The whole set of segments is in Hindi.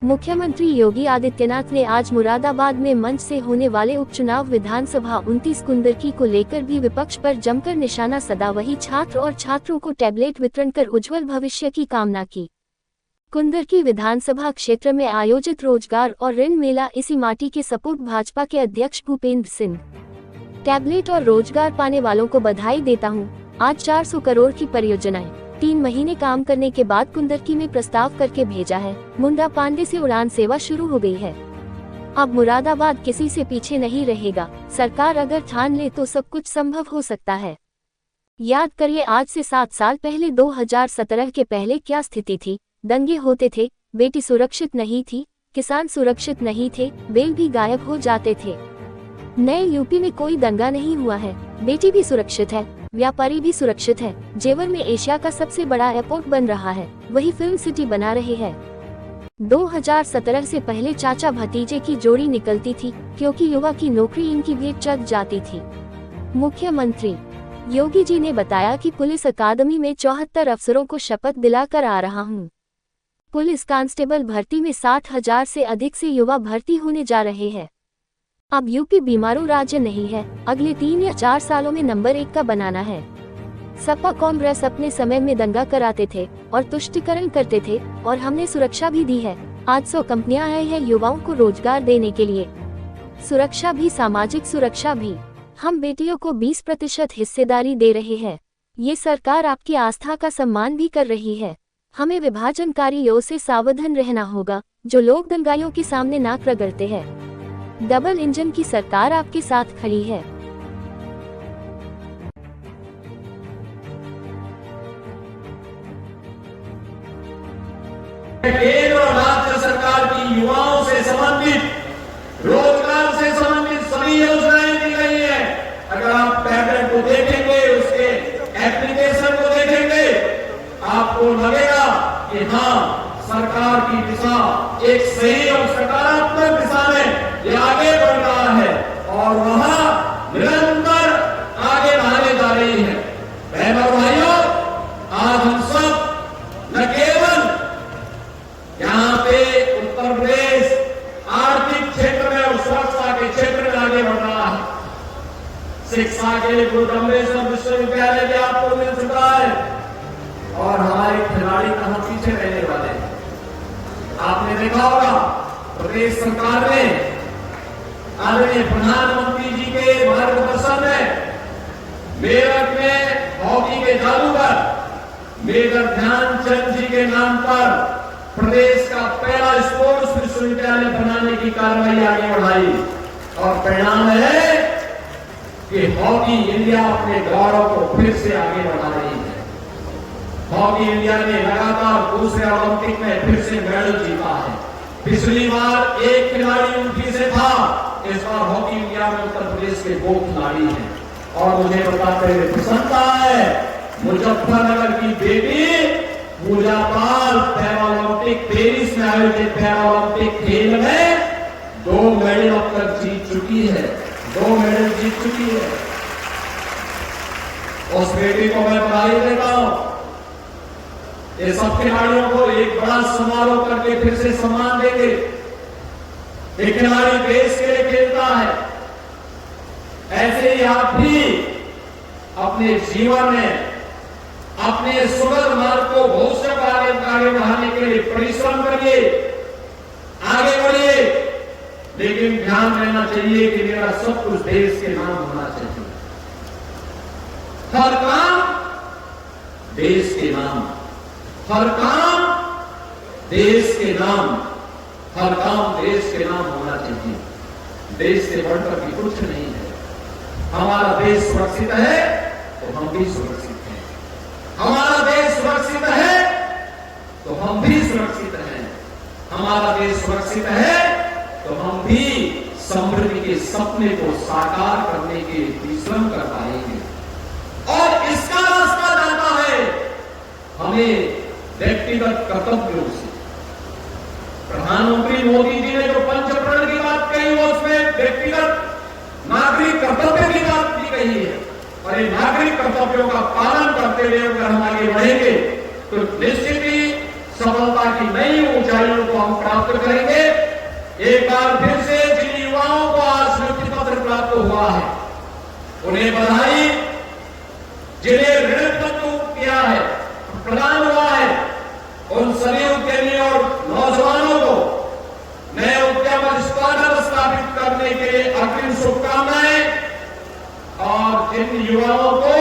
मुख्यमंत्री योगी आदित्यनाथ ने आज मुरादाबाद में मंच से होने वाले उपचुनाव विधानसभा 29 कुंदरकी को लेकर भी विपक्ष पर जमकर निशाना साधा। वही छात्र और छात्रों को टैबलेट वितरण कर उज्जवल भविष्य की कामना की। कुंदरकी विधानसभा क्षेत्र में आयोजित रोजगार और ऋण मेला इसी माटी के सपूत भाजपा के अध्यक्ष भूपेंद्र सिंह। टैबलेट और रोजगार पाने वालों को बधाई देता हूं। आज 400 करोड़ की परियोजनाएं 3 महीने काम करने के बाद कुंदरकी में प्रस्ताव करके भेजा है। मुंडा पांडे से उड़ान सेवा शुरू हो गई है। अब मुरादाबाद किसी से पीछे नहीं रहेगा। सरकार अगर ठान ले तो सब कुछ संभव हो सकता है। याद करिए आज से 7 साल पहले 2017 के पहले क्या स्थिति थी। दंगे होते थे, बेटी सुरक्षित नहीं थी, किसान सुरक्षित नहीं थे, बैल भी गायब हो जाते थे। नए यूपी में कोई दंगा नहीं हुआ है, बेटी भी सुरक्षित है, व्यापारी भी सुरक्षित है। जेवर में एशिया का सबसे बड़ा एयरपोर्ट बन रहा है, वही फिल्म सिटी बना रहे हैं। 2017 से पहले चाचा भतीजे की जोड़ी निकलती थी, क्योंकि युवा की नौकरी इनकी भेंट चढ़ जाती थी। मुख्यमंत्री योगी जी ने बताया कि पुलिस अकादमी में 74 अफसरों को शपथ दिलाकर आ रहा हूँ। पुलिस कांस्टेबल भर्ती में 60,000 से अधिक से युवा भर्ती होने जा रहे हैं। अब यूपी बीमारू राज्य नहीं है, अगले 3 या 4 सालों में नंबर 1 का बनाना है। सपा कांग्रेस अपने समय में दंगा कराते थे और तुष्टीकरण करते थे, और हमने सुरक्षा भी दी है। आज 100 कंपनियां आई हैं युवाओं को रोजगार देने के लिए। सुरक्षा भी, सामाजिक सुरक्षा भी। हम बेटियों को 20% हिस्सेदारी दे रहे हैं। ये सरकार आपकी आस्था का सम्मान भी कर रही है। हमें विभाजनकारियों से सावधान रहना होगा, जो लोग दंगाइयों के सामने नाक रगड़ते हैं। डबल इंजन की सरकार आपके साथ खड़ी है। केंद्र और राज्य सरकार की युवाओं से संबंधित, रोजगार से संबंधित सभी योजनाएं दी गई है। अगर आप टैबलेट को देखेंगे, उसके एप्लीकेशन को देखेंगे, आपको लगेगा कि हाँ, सरकार की दिशा एक सही और सकारात्मक दिशा में ये आगे बढ़ रहा है और वह निरंतर आगे बढ़ने जा रही है। बहनों और भाइयों, आज हम सब न केवल यहाँ पे उत्तर प्रदेश आर्थिक क्षेत्र में और सुरक्षा के क्षेत्र में आगे बढ़ रहा है। शिक्षा के लिए गुरु ब्रह्मेश्वर विश्वविद्यालय भी आपको मिल चुका है और हमारे खिलाड़ी कहां पीछे रहने वाले हैं। आपने देखा होगा प्रदेश सरकार ने आदरणीय प्रधानमंत्री जी के मार्गदर्शन में मेरठ में हॉकी के जादूगर मेजर ध्यानचंद जी के नाम पर प्रदेश का पहला स्पोर्ट्स विश्वविद्यालय बनाने की कार्रवाई आगे बढ़ाई और परिणाम है कि हॉकी इंडिया अपने गौरव को फिर से आगे बढ़ा रही है। हॉकी इंडिया ने लगातार दूसरे ओलंपिक में फिर से मेडल जीता है। पिछली बार एक खिलाड़ी यूपी से था, इस बार हॉकी इंडिया में उत्तर प्रदेश के 2 खिलाड़ी हैं। और मुझे बताते हुए प्रसन्नता है, मुजफ्फरनगर की बेटी पूजा पाल पैरालंपिक पेरिस में आयोजित पैरालंपिक खेल में 2 मेडल अब तक जीत चुकी है। 2 मेडल जीत चुकी है। उस बेटी को मैं बधाई देता हूं। ये सब खिलाड़ियों को एक बड़ा समारोह करके फिर से सम्मान देंगे। एक खिलाड़ी देश के लिए खेलता है, ऐसे ही आप भी अपने जीवन में अपने सुगम मार्ग को भविष्य को आगे बढ़ाने के लिए परिश्रम करिए, आगे बढ़िए। लेकिन ध्यान रहना चाहिए कि मेरा सब कुछ देश के नाम होना चाहिए। हर काम देश के नाम, हर काम देश के नाम, हर काम देश के नाम होना चाहिए। देश से बढ़कर भी कुछ नहीं है। हमारा देश सुरक्षित है तो हम भी सुरक्षित हैं। हमारा देश सुरक्षित है तो हम भी सुरक्षित हैं। हमारा देश सुरक्षित है तो हम भी समृद्धि के सपने को साकार करने के लिए परिश्रम कर पाएंगे। और इसका रास्ता जाता है हमें व्यक्तिगत कर्तव्यों से। प्रधानमंत्री मोदी जी ने जो पंचप्रण की बात कही, वो उसमें व्यक्तिगत नागरिक कर्तव्य की बात की गई है। और इन नागरिक कर्तव्यों का पालन करते हुए अगर हम आगे बढ़ेंगे तो निश्चित ही सफलता की नई ऊंचाई ऊंचाइयों को हम प्राप्त करेंगे। एक बार फिर से जिन युवाओं को आज नियुक्ति पत्र प्राप्त हुआ है उन्हें बधाई, जिन्हें ऋण पत्र किया है, प्रदान हुआ है, उन सभी उद्यमियों और नौजवानों को नए उद्यम स्टार्टअप स्थापित करने के लिए अग्रिम शुभकामनाएं, और जिन युवाओं को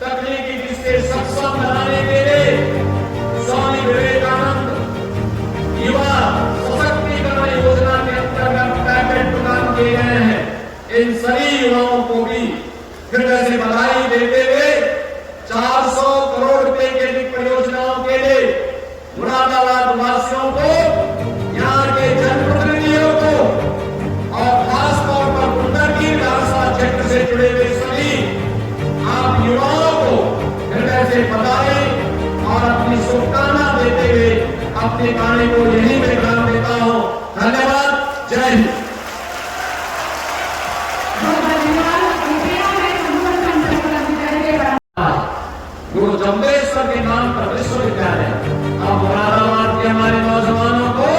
तकनीकी दृष्टि से सक्षम बनाने के लिए स्वामी विवेकानंद युवा सशक्तिकरण योजना के अंतर्गत पैकेज प्रदान किए गए हैं, इन सभी युवाओं को भी हृदय से बधाई देते हुए 400 करोड़ रुपए के अधिक परियोजनाओं के लिए मुरादाबाद वासियों को, यहाँ के जनप्रतिनिधियों को और खासतौर पर बुंदेलखंड विधानसभा क्षेत्र से जुड़े हुए सभी आप युवाओं को हृदय से बधाई और अपनी शुभकामना देते हुए अपने गाने को यहीं में विराम देता हूं। धन्यवाद। जय हिंद। गुरु जम्बेश्वर के नाम पर विश्वविद्यालय अब मुरादाबाद के हमारे नौजवानों को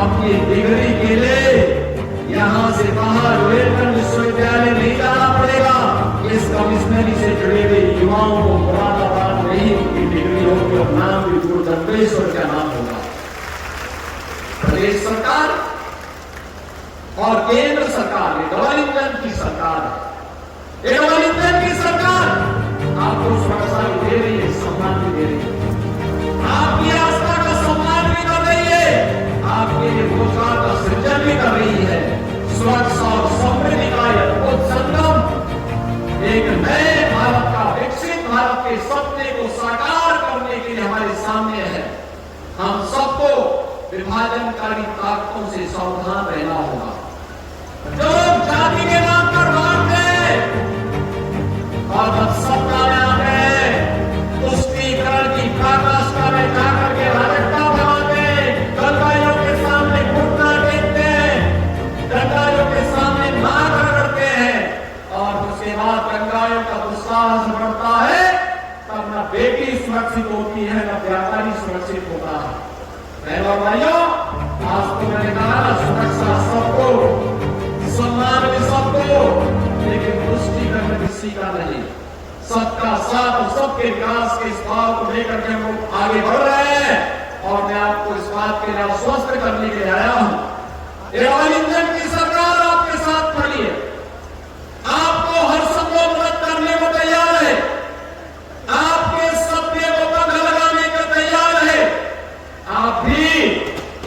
अपनी डिग्री के लिए यहाँ से बाहर बुंदेलखंड विश्वविद्यालय नहीं जाना पड़ेगा। इस कमिश्नरी से जुड़े हुए युवाओं को मुरादाबाद में ही उनकी डिग्री होगी और नाम भी गुरु जम्बेश्वर का नाम होगा। प्रदेश सरकार और केंद्र सरकार, ये डबल इंजन की सरकार है। ये डबल इंजन की सरकार आपको सुरक्षा भी दे रही है, सम्मान भी दे रही है, आपकी आस्था का सम्मान भी कर रही है, आपके लिए रोजगार का सृजन भी कर रही है। सुरक्षा और समृद्धि का अद्भुत संगम एक नए भारत का, विकसित भारत के सपने को साकार करने के लिए हमारे सामने है। हम सबको विभाजनकारी ताकतों से सावधान रहना होगा। जो जाति के नाम पर बांटते और जब सत्ता में आते हैं तुष्टीकरण की पराकाष्ठा में जाकर के राजकता बनाते, दंगाइयों के सामने घुटना टेकते हैं, दंगाइयों के सामने नाक रगड़ते हैं, और उसके बाद दंगाइयों का दुस्साहस बढ़ता है, तब न बेटी सुरक्षित होती है न व्यापारी सुरक्षित होता है। बहनों और भाइयों, आज तो मैंने कहा सुरक्षा सबको, सम्मान भी सबको, लेकिन तुष्टीकरण किसी का नहीं। सबका साथ और सबके विकास के इस भाव को लेकर के हम लोग आगे बढ़ रहे हैं, और मैं आपको इस बात के लिए आश्वस्त करने के लिए आया हूं। ये डबल इंजन की सरकार आपके साथ खड़ी है, आपको हर संभव मदद करने को तैयार है, आपके सपने को पंख लगाने को तैयार है। आप भी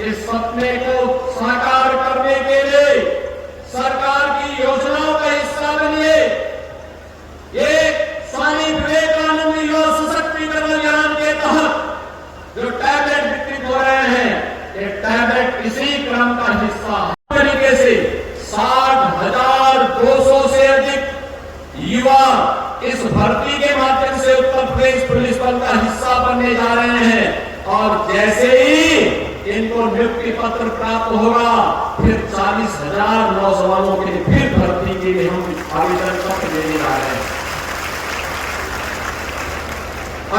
इस सपने को साकार करने के लिए सरकार की योजनाओं का हिस्सा बनिए। ये स्वामी विवेकानंद युवा सशक्तिकरण अभियान के तहत जो टैबलेट वितरित हो रहे हैं, ये टैबलेट इसी क्रम का हिस्सा है। तरीके से 60,200 से अधिक युवा इस भर्ती के माध्यम से उत्तर प्रदेश पुलिस बल का हिस्सा बनने जा रहे हैं, और जैसे ही इनको नियुक्ति पत्र प्राप्त होगा, फिर 40,000 नौजवानों के लिए फिर भर्ती के लिए हम आवेदन पत्र देने जा रहे हैं।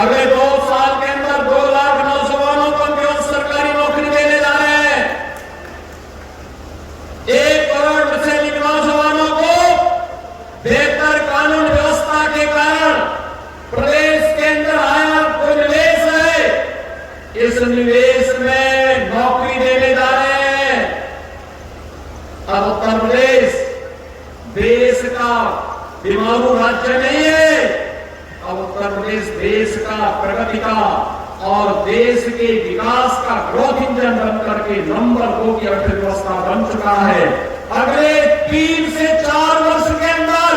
अगले 2 साल के अंदर 2 लाख नौजवानों को केवल सरकारी नौकरी देने जा रहे हैं। 1 करोड़ से अधिक नौजवानों को बेहतर कानून व्यवस्था के कारण प्रदेश के अंदर आया कोई निवेश है, इस निवेश में नौकरी देने जा रहे हैं। अब उत्तर प्रदेश देश का दिमागू राज्य नहीं है, अब उत्तर प्रदेश देश का, प्रगति का और देश के विकास का ग्रोथ इंजन बनकर के नंबर 2 की अर्थव्यवस्था बन चुका है। अगले 3 से 4 वर्ष के अंदर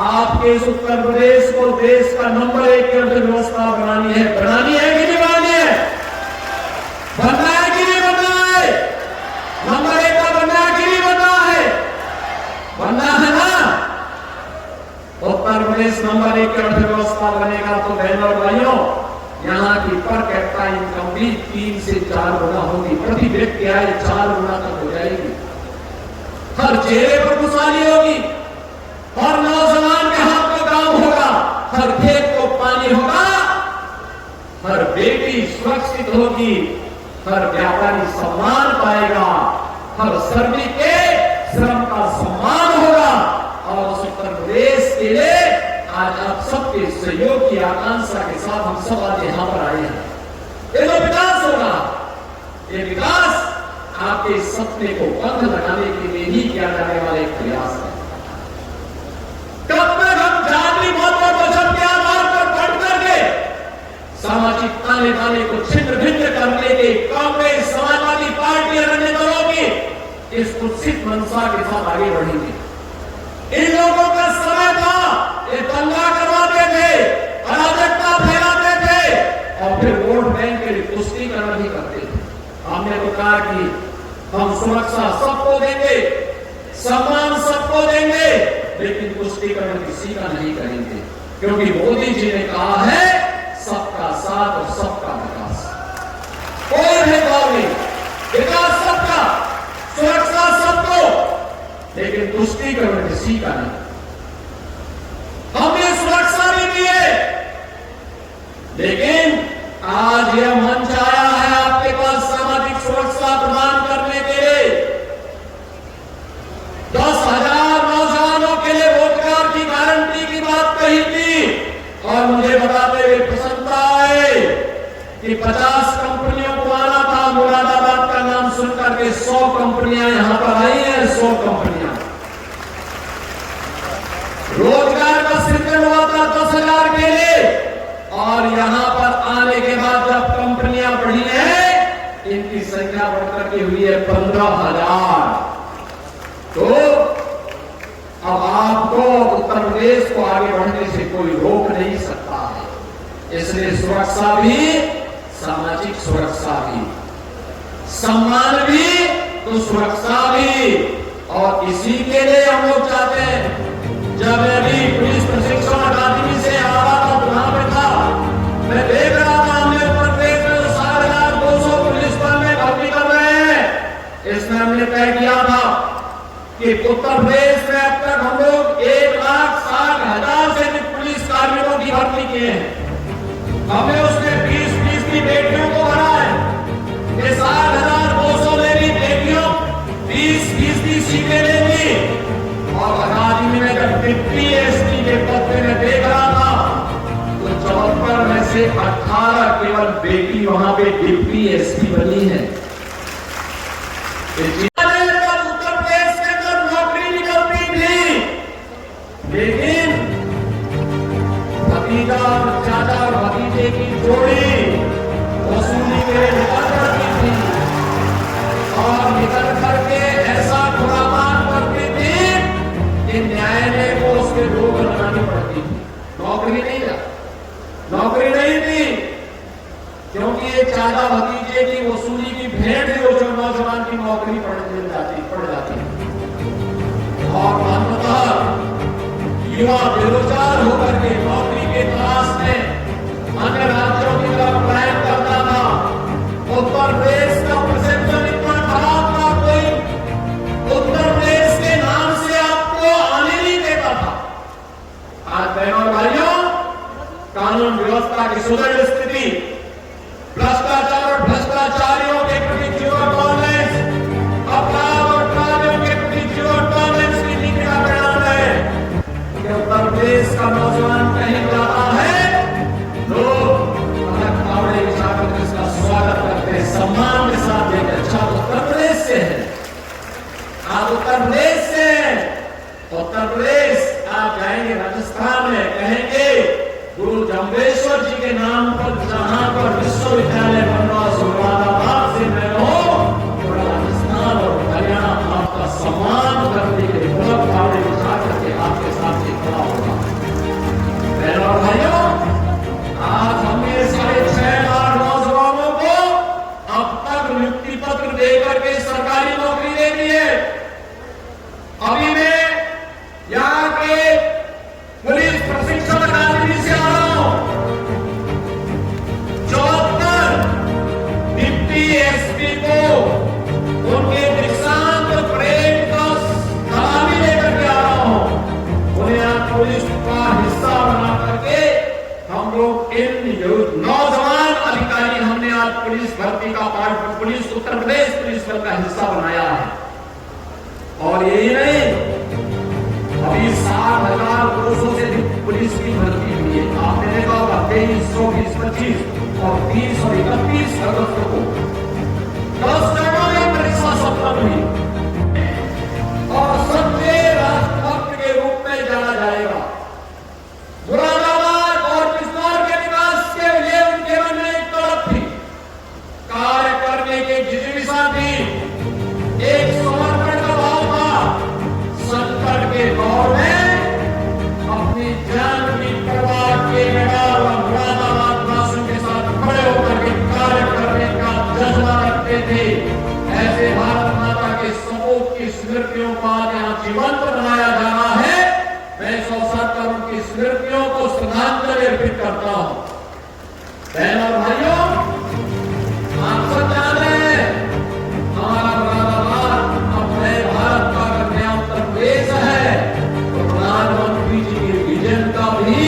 आपके इस उत्तर प्रदेश को देश का नंबर 1 की अर्थव्यवस्था बनानी है कि नहीं बनानी है? बनना है कि नहीं बनना है? नंबर 1 का बनना है कि नहीं बनना है? बनना है ना? उत्तर प्रदेश नंबर 1 की अर्थव्यवस्था बनेगा तो बहनों और भाइयों, यहाँ की पर कैपिटा इनकम भी 3 से 4 गुना होगी, प्रति व्यक्ति आय 4 गुना तक हो जाएगी। हर चेहरे पर खुशहाली होगी, हर नौजवान के हाथ में काम होगा, हर खेत को पानी होगा, हर बेटी सुरक्षित होगी, हर व्यापारी सम्मान पाएगा, हर श्रमिक के श्रम का सम्मान होगा। और उस उत्तर प्रदेश के लिए आज आप सबके सहयोग की आकांक्षा के साथ हम सब आज यहां पर आए हैं। ये जो विकास होगा, ये विकास आपके सपने को बंद लगाने के लिए ही किया जाने वाला एक प्रयास है। कब तक हम जाति मत और मजहब के आधार पर बढ़ करके सामाजिक ताने बाने को छिन्न भिन्न करने के कांग्रेस, समाजवादी पार्टी और अन्य दलों की इस कुत्सित मंशा के साथ आगे बढ़ेंगे? इन लोगों का समय था, ये दंगा करवाते थे, अराजकता फैलाते थे और फिर वोट बैंक के लिए तुष्टीकरण भी करते थे। हमने तो कहा कि हम सुरक्षा सबको देंगे, सम्मान सबको देंगे, लेकिन तुष्टीकरण किसी का नहीं करेंगे, क्योंकि मोदी जी ने कहा है सबका साथ और सबका विकास। कोई भेदभाव नहीं, विकास सबका, सुरक्षा सबको, लेकिन तुष्टीकरण किसी का नहीं। हमने सुरक्षा भी दी है, लेकिन आज यह मंच आया है आपके पास सामाजिक सुरक्षा प्रदान करने के लिए। 10,000 नौजवानों के लिए रोजगार की गारंटी की बात कही थी और मुझे बताते हुए प्रसन्नता है कि 50 कंपनियों को आना था। मुरादाबाद का नाम सुनकर के 100 कंपनियां यहां पर आई हैं। 100 कंपनियां, रोजगार का सृजन हुआ था 10,000 के लिए और यहां पर आने के बाद जब कंपनियां बढ़ी हैं, इनकी संख्या बढ़कर के हुई है 15,000। तो अब आपको उत्तर प्रदेश को आगे बढ़ने से कोई रोक नहीं सकता है। इसलिए सुरक्षा भी, सामाजिक सुरक्षा भी, सम्मान भी तो सुरक्षा भी। और इसी के लिए हम लोग चाहते हैं। जब मैं भी पुलिस प्रशिक्षण अकादमी से आ रहा था, वहां पे था, मैं देख रहा था हमने उत्तर प्रदेश में 7,200 पुलिस बल में भर्ती कर रहे हैं। इसमें हमने तय किया था कि उत्तर प्रदेश में अब तक हम लोग 1,60,000 से अधिक पुलिस कार्मिकों की भर्ती किए हैं। हमने उसमें 20% की बेटियों को भरा है। ये 7,200 में भी बेटियों 20% की सीटें लेंगी। और अकादमी में जब डिप्टी एसपी के पद पे मैं देख रहा था तो 74 में से 18 केवल बेटी वहां पे डिप्टी एसपी बनी है। उत्तर प्रदेश के अंदर नौकरी निकलती थी, लेकिन भतीजा और चाचा और भतीजे की जोड़ी वसूली के लिए निकल करती थी और निकल करके ऐसा खुरामान करती थी कि न्यायालय को उसके रोक लगानी पड़ती थी। नौकरी नहीं था, नौकरी नहीं थी, क्योंकि ये चाचा भतीजे की वसूली की भेंट जो नौजवान की नौकरी पड़ जाती और अंततः युवा बेरोजगार होकर के नौकरी के तलाश में अन्य राज्यों की तरफ पलायन करता था। उत्तर प्रदेश का परसेप्शन इतना खराब था, कोई उत्तर प्रदेश के नाम से आपको आने नहीं देता था। आज बहनों और भाइयों, कानून व्यवस्था की सुदृढ़ स्थिति, भ्रष्टाचार और भ्रष्टाचारियों के प्रति जीरो टॉलरेंस, अपराध और अपराधियों के प्रति जीरो टॉलरेंस की नीति का परिणाम है कि उत्तर प्रदेश का नौजवान कहीं जाता है, लोग पुलिस भर्ती का part police Uttar Pradesh police बल का हिस्सा बनाया है। और यही नहीं, अभी 60,200 से अधिक पुलिस की भर्ती हुई है। आपने देखा होगा 23, 25 और 30 और 31 अगस्त को 10 जगहों में परीक्षा संपन्न हुई और सच्चे राष्ट्रभक्त के रूप में जाना जाएगा। मुरादाबाद और बिजनौर के विकास के लिए उनके मन में एक तड़प थी, कार्य करने की जिज्ञासा थी, एक समर्पण का भाव था। संकट के दौर में अपनी जान की परवाह किए बगैर मुरादाबाद वासियों के साथ खड़े होकर के कार्य करने का जज्बा रखते थे। ऐसे भारत माता के सपूत की स्मृतियों को आज यहाँ जीवंत बनाया जा रहा है। मैं इस अवसर पर उनकी स्मृतियों को श्रद्धांजलि अर्पित करता हूं। बहनों और भाइयों, आप सब जान रहे हैं हमारा मुरादाबाद अपने भारत का कन्या उत्तर प्रदेश है, तो प्रधानमंत्री जी के विजन का भी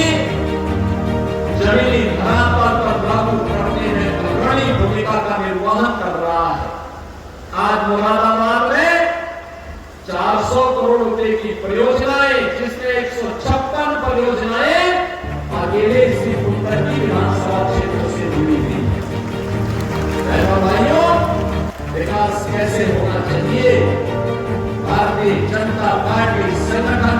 जमीनी धरातल पर लागू करने में अग्रणी भूमिका का निर्वहन कर रहा है। आज मुरादाबाद में 400 करोड़ रुपए की परियोजनाएं, जिसमें 156 परियोजनाएं अकेले इसी उत्तर की विधानसभा क्षेत्र से जुड़ी हुई है। भाइयों, विकास कैसे होना चाहिए? भारतीय जनता पार्टी संगठन